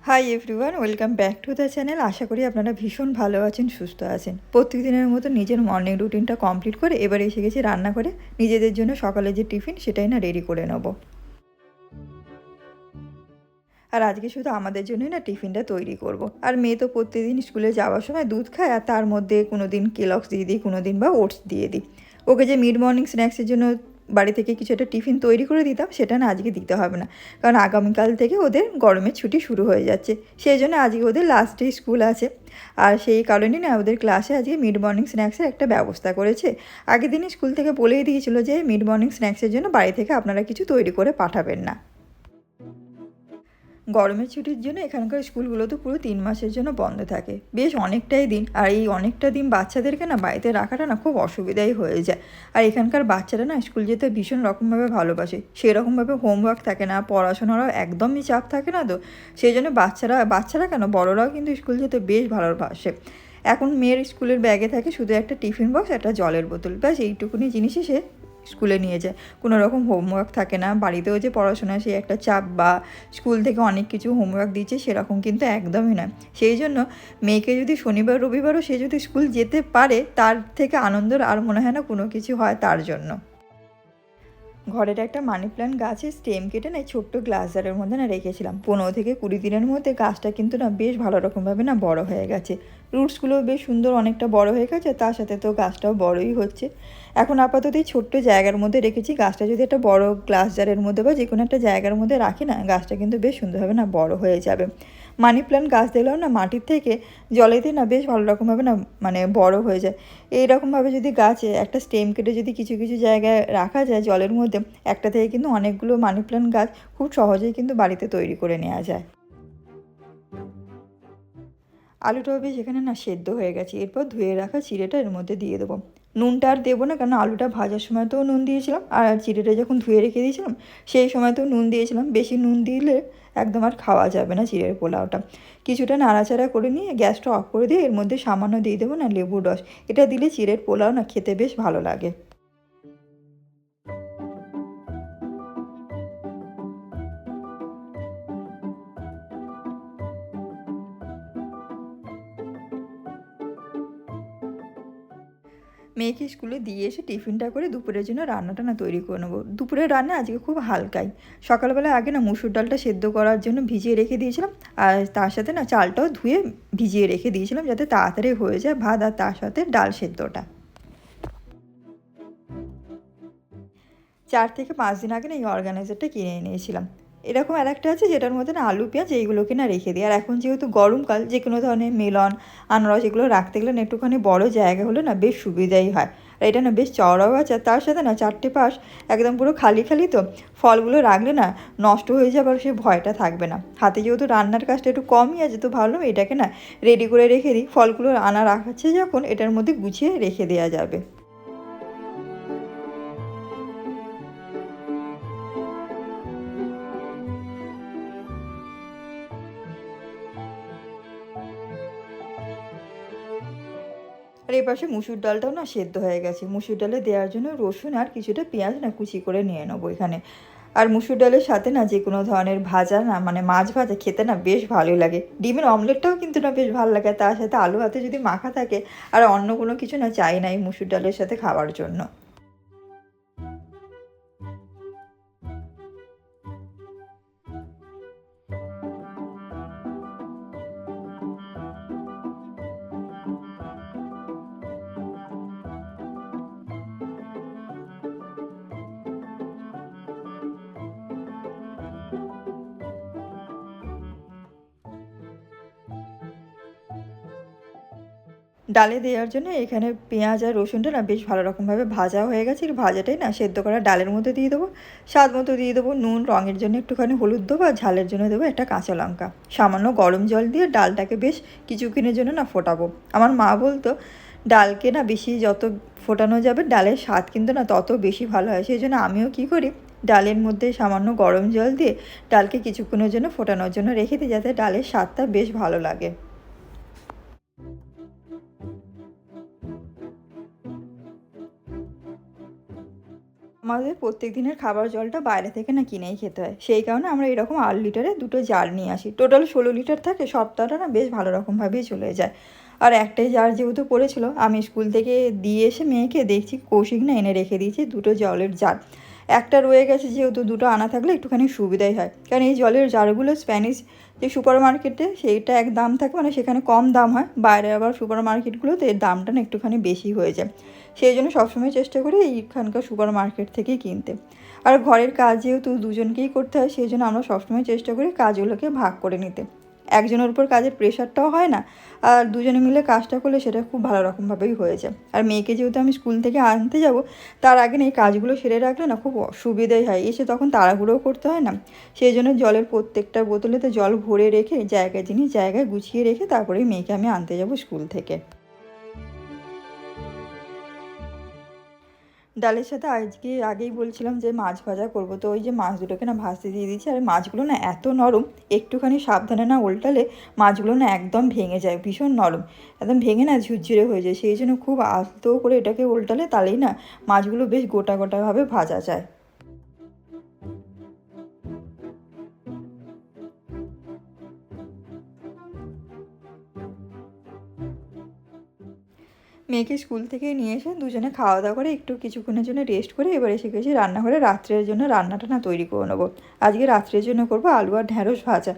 High everyone, welcome back to the channel. আশা করি আপনারা ভীষণ ভালো আছেন, সুস্থ আছেন। প্রত্যেকদিনের মতো নিজের মর্নিং রুটিনটা কমপ্লিট করে এবার এসে গেছি রান্না করে নিজেদের জন্য সকালে যে টিফিন সেটাই না রেডি করে নেব। আর আজকে শুধু আমাদের জন্যই না টিফিনটা তৈরি করব। আর মেয়ে তো প্রত্যেকদিন স্কুলে যাওয়ার সময় দুধ খায়, আর তার মধ্যে কোনো দিন কেলক্স দিয়ে দিই, কোনো দিন বা ওটস দিয়ে দিই। ওকে যে মিড মর্নিং স্ন্যাক্সের জন্য বাড়ি থেকে কিছু একটা টিফিন তৈরি করে দিতাম, সেটা না আজকে দিতে হবে না, কারণ আগামীকাল থেকে ওদের গরমের ছুটি শুরু হয়ে যাচ্ছে। সেই জন্য আজকে ওদের লাস্ট ডে স্কুল আছে, আর সেই কারণেই না ওদের ক্লাসে আজকে মিড মর্নিং স্ন্যাক্সের একটা ব্যবস্থা করেছে। আগের দিনই স্কুল থেকে বলেই দিয়েছিল যে মিড মর্নিং স্ন্যাক্সের জন্য বাড়ি থেকে আপনারা কিছু তৈরি করে পাঠাবেন না। গরমের ছুটির জন্য এখানকার স্কুলগুলো তো পুরো 3 মাসের জন্য বন্ধ থাকে, বেশ অনেকটাই দিন। আর এই অনেকটা দিন বাচ্চাদেরকে না বাড়িতে রাখাটা না খুব অসুবিধাই হয়ে যায়। আর এখানকার বাচ্চারা না স্কুল যেতে ভীষণ রকমভাবে ভালোবাসে, সেরকমভাবে হোমওয়ার্ক থাকে না, পড়াশোনারও একদমই চাপ থাকে না। তো সেই জন্য বাচ্চারা কেন, বড়রাও কিন্তু স্কুল যেতে বেশ ভালোবাসে। এখন মেয়ের স্কুলের ব্যাগে থাকে শুধু একটা টিফিন বক্স, একটা জলের বোতল, ব্যাস এইটুকুনি জিনিসই সে স্কুলে নিয়ে যায়। কোনো রকম হোমওয়ার্ক থাকে না, বাড়িতেও যে পড়াশোনা সে একটা চাপ বা স্কুল থেকে অনেক কিছু হোমওয়ার্ক দিচ্ছে সেরকম কিন্তু একদমই নয়। সেই জন্য মেয়েকে যদি শনিবার রবিবারও সে যদি স্কুল যেতে পারে, তার থেকে আনন্দের আর মনে হয় না কোনো কিছু হয় তার জন্য। ঘরের একটা মানি প্ল্যান্ট গাছের স্টেম কেটে না ছোট্ট গ্লাস জারের মধ্যে না রেখেছিলাম। 15 থেকে 20 দিনের মধ্যে গাছটা কিন্তু না বেশ ভালো রকমভাবে না বড় হয়ে গেছে। রুটসগুলোও বেশ সুন্দর অনেকটা বড় হয়ে গেছে, তার সাথে তো গাছটাও বড়ই হচ্ছে। এখন আপাতত এই ছোট্ট জায়গার মধ্যে রেখেছি। গাছটা যদি একটা বড় গ্লাস জারের মধ্যে বা যে কোনো একটা জায়গার মধ্যে রাখি না, গাছটা কিন্তু বেশ সুন্দরভাবে না বড় হয়ে যাবে। মানি প্ল্যান্ট গাছ দেখলেও না মাটির থেকে জলেতে না বেশ ভালো রকমভাবে না মানে বড় হয়ে যায়। এইরকমভাবে যদি গাছে একটা স্টেম কেটে যদি কিছু কিছু জায়গায় রাখা যায় জলের মধ্যে, একটা থেকে কিন্তু অনেকগুলো মানি প্ল্যান্ট গাছ খুব সহজেই কিন্তু বাড়িতে তৈরি করে নেওয়া যায়। আলুটাও বেশ এখানে না সেদ্ধ হয়ে গেছে। এরপর ধুয়ে রাখা চিড়েটা এর মধ্যে দিয়ে দেবো। নুনটা আর দেবো না, কারণ আলুটা ভাজার সময় তো নুন দিয়েছিলাম, আর চিড়েটা যখন ধুয়ে রেখে দিয়েছিলাম সেই সময় তো নুন দিয়েছিলাম। বেশি নুন দিলে একদম আর খাওয়া যাবে না চিড়ের পোলাওটা। কিছুটা নাড়াচাড়া করে নিয়ে গ্যাসটা অফ করে দিয়ে এর মধ্যে সামান্য দিয়ে দেবো না লেবুর রস। এটা দিলে চিড়ের পোলাও না খেতে বেশ ভালো লাগে। মেয়েকে স্কুলে দিয়ে এসে টিফিনটা করে দুপুরের জন্য রান্নাটা না তৈরি করে নেবো। দুপুরের রান্না আজকে খুব হালকাই। সকালবেলা আগে না মুসুর ডালটা সেদ্ধ করার জন্য ভিজিয়ে রেখে দিয়েছিলাম, আর তার সাথে না চালটাও ধুয়ে ভিজিয়ে রেখে দিয়েছিলাম যাতে তাড়াতাড়ি হয়ে যায় ভাত, আর তার সাথে ডাল সেদ্ধটা। 4 থেকে 5 দিন আগে না এই অর্গানাইজারটা কিনে নিয়েছিলাম। এরকম আরেকটা আছে যেটার মধ্যে না আলু পেঁয়াজ এইগুলোকে না রেখে দিই। আর এখন যেহেতু গরমকাল, যে কোনো ধরনের মেলন, আনারস এগুলো রাখতে গেলে না একটুখানি বড় জায়গা হলে না বেশ সুবিধাই হয়। আর এটা না বেশ চওড়াও আছে, আর তার সাথে না 4টে পাশ একদম পুরো খালি খালি, তো ফলগুলো রাখলে না নষ্ট হয়ে যাবার সে ভয়টা থাকবে না। হাতে যেহেতু রান্নার কাজটা একটু কমই আছে, তো ভাবলাম এটাকে না রেডি করে রেখে দিই। ফলগুলো আনা রাখাচ্ছে যখন এটার মধ্যে গুছিয়ে রেখে দেওয়া যাবে। আর এই পাশে মুসুর ডালটাও না সেদ্ধ হয়ে গেছে। মুসুর ডালে দেওয়ার জন্য রসুন আর কিছুটা পেঁয়াজ না কুচি করে নিয়ে নেবো এখানে। আর মুসুর ডালের সাথে না যে কোনো ধরনের ভাজা না মানে মাছ ভাজা খেতে না বেশ ভালোই লাগে। ডিমের অমলেটটাও কিন্তু না বেশ ভালো লাগে, তার সাথে আলু হাতে যদি মাখা থাকে। আর অন্য কোনো কিছু না চাই না এই মুসুর ডালের সাথে খাওয়ার জন্য। ডালে দেওয়ার জন্য এখানে পেঁয়াজ আর রসুনটা না বেশ ভালো রকমভাবে ভাজা হয়ে গেছে। এই ভাজাটাই না সেদ্ধ করা ডালের মধ্যে দিয়ে দেবো। স্বাদ মতো দিয়ে দেবো নুন, রঙের জন্য একটুখানি হলুদ দেবো, আর ঝালের জন্য দেবো একটা কাঁচা লঙ্কা। সামান্য গরম জল দিয়ে ডালটাকে বেশ কিছুক্ষণের জন্য না ফোটাবো। আমার মা বলতো ডালকে না বেশি যত ফোটানো যাবে ডালের স্বাদ কিন্তু না তত বেশি ভালো হয়। সেই জন্য আমিও কী করি, ডালের মধ্যে সামান্য গরম জল দিয়ে ডালকে কিছুক্ষণের জন্য ফোটানোর জন্য রেখে দিই, যাতে ডালের স্বাদটা বেশ ভালো লাগে। আমাদের প্রত্যেক দিনের খাবার জলটা বাইরে থেকে না কিনেই খেতে হয়, সেই কারণে আমরা এরকম 8 লিটারে 2টো জার নিয়ে আসি। টোটাল 16 লিটার থাকে, সপ্তাহটা না বেশ ভালো রকমভাবেই চলে যায়। আর একটাই জার যেহেতু পড়েছিল, আমি স্কুল থেকে দিয়ে এসে মেয়েকে দেখছি কৌশিক না এনে রেখে দিয়েছি 2টো জলের জার। একটা রয়ে গেছে, যেহেতু 2টো আনা থাকলে একটুখানি সুবিধাই হয়, কারণ এই জলের জারগুলো স্প্যানিশ যে সুপার মার্কেটে সেইটা এক দাম থাকে, মানে সেখানে কম দাম হয়, বাইরে আবার সুপার মার্কেটগুলোতে এর দামটা না একটুখানি বেশি হয়ে যায়। সেই জন্য সবসময় চেষ্টা করি এইখানকার সুপার মার্কেট থেকেই কিনতে। আর ঘরের কাজ যেহেতু দুজনকেই করতে হয়, সেই জন্য আমরা সবসময় চেষ্টা করি কাজগুলোকে ভাগ করে নিতে। একজনের উপর কাজের প্রেশারটাও হয় না, আর দুজনে মিলে কাজটা করলে সেটা খুব ভালো রকমভাবেই হয়ে যায়। আর মেয়েকে যেহেতু আমি স্কুল থেকে আনতে যাব, তার আগে না এই কাজগুলো সেরে রাখলে না খুব অসুবিধাই হয়, এসে তখন তাড়াহুড়োও করতে হয় না। সেই জন্য জলের প্রত্যেকটা বোতলেতে জল ভরে রেখে জায়গায় জিনিস জায়গায় গুছিয়ে রেখে তারপরেই মেয়েকে আমি আনতে যাব স্কুল থেকে। ডালের সাথে আজকে আগেই বলছিলাম যে মাছ ভাজা করব, তো ওই যে মাছ দুটোকে না ভাজতে দিয়ে দিচ্ছি। আর মাছগুলো না এত নরম, একটুখানি সাবধানে না উল্টালে মাছগুলো না একদম ভেঙে যায়, ভীষণ নরম, একদম ভেঙে না ঝুরঝুরে হয়ে যায়। সেই জন্য খুব আস্তে করে এটাকে উল্টালে তাহলেই না মাছগুলো বেশ গোটা গোটাভাবে ভাজা যায়। মেয়েকে স্কুল থেকে নিয়ে এসে দুজনে খাওয়া দাওয়া করে একটু কিছুক্ষণের জন্য রেস্ট করে এবার এসে গেছি রান্নাঘরে রাত্রের জন্য রান্নাটা না তৈরি করে নেবো। আজকে রাত্রের জন্য করবো আলু আর ঢ্যাঁড়স ভাজা।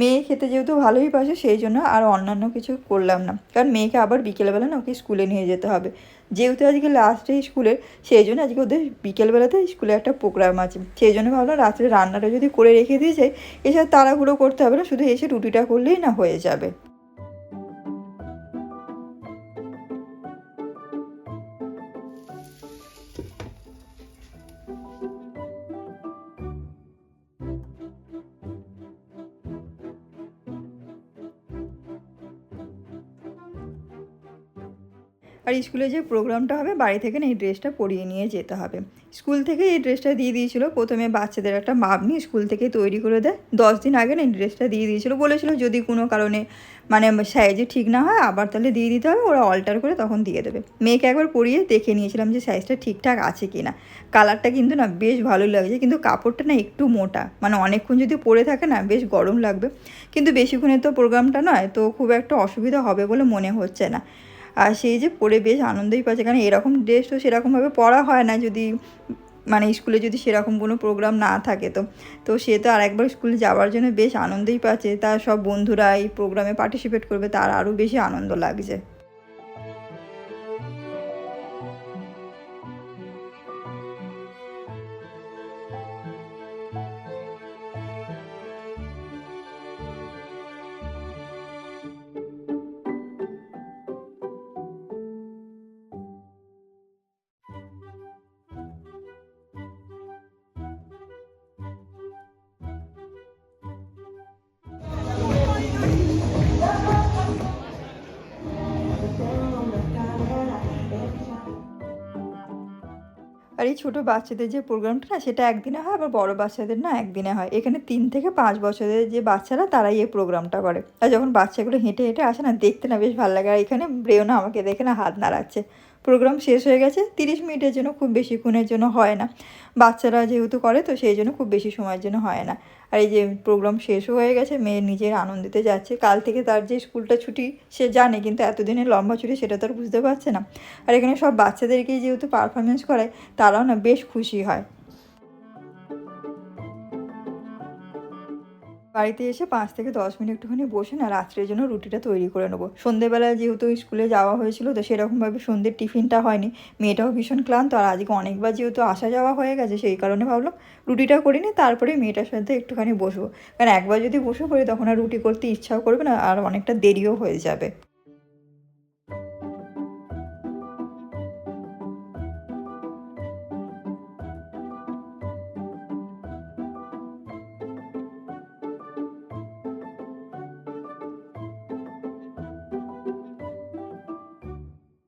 মেয়ে খেতে যেহেতু ভালোই বাসে, সেই জন্য আর অন্যান্য কিছু করলাম না, কারণ মেয়েকে আবার বিকেলবেলা না ওকে স্কুলে নিয়ে যেতে হবে। যেহেতু আজকে লাস্ট ডে স্কুলের, সেই জন্য আজকে ওদের বিকেলবেলাতে স্কুলে একটা প্রোগ্রাম আছে, সেই জন্য ভাবলাম রাত্রে রান্নাটা যদি করে রেখে দিয়ে যাই, এসে তাড়াহুড়ো করতে হবে না, শুধু এসে রুটিটা করলেই না হয়ে যাবে। আর স্কুলে যে প্রোগ্রামটা হবে বাড়ি থেকে না এই ড্রেসটা পরিয়ে নিয়ে যেতে হবে। স্কুল থেকে এই ড্রেসটা দিয়ে দিয়েছিলো, প্রথমে বাচ্চাদের একটা মাপ নিয়ে স্কুল থেকে তৈরি করে দেয়, 10 দিন আগে না এই ড্রেসটা দিয়ে দিয়েছিলো, বলেছিল যদি কোনো কারণে মানে সাইজে ঠিক না হয় আবার তাহলে দিয়ে দিতে হবে, ওরা অল্টার করে তখন দিয়ে দেবে। মেয়েকে একবার পরিয়ে দেখে নিয়েছিলাম যে সাইজটা ঠিকঠাক আছে কি না। কালারটা কিন্তু না বেশ ভালোই লাগছে, কিন্তু কাপড়টা না একটু মোটা, মানে অনেকক্ষণ যদি পরে থাকে না বেশ গরম লাগবে, কিন্তু বেশিক্ষণের তো প্রোগ্রামটা নয়, তো খুব একটা অসুবিধা হবে বলে মনে হচ্ছে না। আর সেই যে পরে বেশ আনন্দই পাচ্ছে, কারণ এরকম ড্রেস তো সেরকমভাবে পরা হয় না, যদি মানে স্কুলে যদি সেরকম কোনো প্রোগ্রাম না থাকে, তো তো সে তো আরেকবার স্কুলে যাওয়ার জন্য বেশ আনন্দই পাচ্ছে, তার সব বন্ধুরা এই প্রোগ্রামে পার্টিসিপেট করবে, তার আরও বেশি আনন্দ লাগছে। আর এই ছোটো বাচ্চাদের যে প্রোগ্রামটা না সেটা একদিনে হয়, আবার বড় বাচ্চাদের না একদিনে হয়। এখানে 3 থেকে 5 বছরের যে বাচ্চারা তারাই এই প্রোগ্রামটা করে। আর যখন বাচ্চাগুলো হেঁটে হেঁটে আসে না, দেখতে না বেশ ভালো লাগে। আর এখানে ব্রেও না আমাকে দেখে না হাত নাড়াচ্ছে। প্রোগ্রাম শেষ হয়ে গেছে, 30 মিনিটের জন্য, খুব বেশিক্ষণের জন্য হয় না। বাচ্চারা যেহেতু করে তো সেই জন্য খুব বেশি সময়ের জন্য হয় না। আর এই যে প্রোগ্রাম শেষও হয়ে গেছে, মেয়ে নিজের আনন্দিতে যাচ্ছে। কাল থেকে তার যে স্কুলটা ছুটি সে জানে, কিন্তু এতদিনের লম্বা ছুটি সেটা তো আর বুঝতে পারছে না। আর এখানে সব বাচ্চাদেরকেই যেহেতু পারফরমেন্স করায়, তারাও না বেশ খুশি হয়। বাড়িতে এসে 5 থেকে 10 মিনিট একটুখানি বসে না রাত্রের জন্য রুটিটা তৈরি করে নেবো। সন্ধেবেলা যেহেতু স্কুলে যাওয়া হয়েছিল, তো সেরকমভাবে সন্ধ্যের টিফিনটা হয়নি, মেয়েটাও ভীষণ ক্লান্ত, আর আজকে অনেকবার যেহেতু আসা যাওয়া হয়ে গেছে, সেই কারণে ভাবলাম রুটিটা করে নিই, তারপরে মেয়েটার সাথে একটুখানি বসবো। কারণ একবার যদি বসে পড়ি তখন আর রুটি করতে ইচ্ছাও করবে না, আর অনেকটা দেরিও হয়ে যাবে।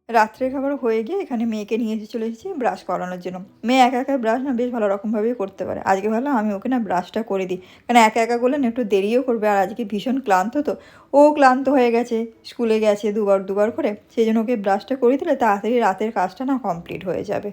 রাত্রের খাবার হয়ে গিয়ে এখানে মেয়েকে নিয়ে এসে চলে এসেছি ব্রাশ করানোর জন্য। মেয়ে একা একা ব্রাশ না বেশ ভালো রকমভাবেই করতে পারে। আজকে ভাবলাম আমি ওকে না ব্রাশটা করে দিই, কারণ একা একা করলে না একটু দেরিও করবে, আর আজকে ভীষণ ক্লান্ত, তো ও ক্লান্ত হয়ে গেছে, স্কুলে গেছে দুবার দুবার করে, সেই জন্য ওকে ব্রাশটা করে দিলে তাড়াতাড়ি রাতের কাজটা না কমপ্লিট হয়ে যাবে।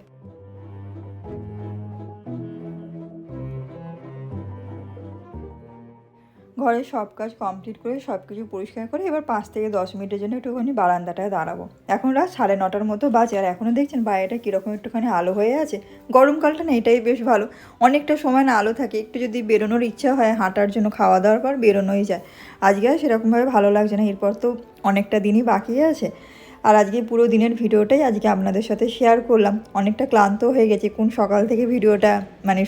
ঘরের সব কাজ কমপ্লিট করে সব কিছু পরিষ্কার করে এবার 5 থেকে 10 মিনিটের জন্য একটুখানি বারান্দাটায় দাঁড়াবো। এখন রাত 9:30 মতো বাজে, আর এখনও দেখছেন বাইরেটা কীরকম একটুখানি আলো হয়ে আছে। গরমকালটা না এটাই বেশ ভালো, অনেকটা সময় না আলো থাকে, একটু যদি বেরোনোর ইচ্ছা হয় হাঁটার জন্য খাওয়া দাওয়ার পর বেরোনোই যায়। আজকে আর সেরকমভাবে ভালো লাগছে না, এরপর তো অনেকটা দিনই বাকি আছে। আর আজকে পুরো দিনের ভিডিওটাই আজকে আপনাদের সাথে শেয়ার করলাম। অনেকটা ক্লান্ত হয়ে গেছি, কোন সকাল থেকে ভিডিওটা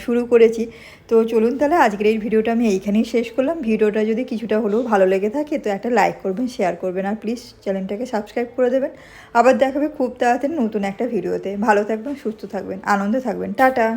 শুরু করেছি। তো চলুন তাহলে আজকের এই ভিডিওটা আমি এইখানেই শেষ করলাম। ভিডিওটা যদি কিছুটা হলেও ভালো লেগে থাকে তো একটা লাইক করবেন, শেয়ার করবেন, আর প্লিজ চ্যানেলটাকে সাবস্ক্রাইব করে দেবেন। আবার দেখাবে খুব তাড়াতাড়ি নতুন একটা ভিডিওতে। ভালো থাকবেন, সুস্থ থাকবেন, আনন্দে থাকবেন। টাটা।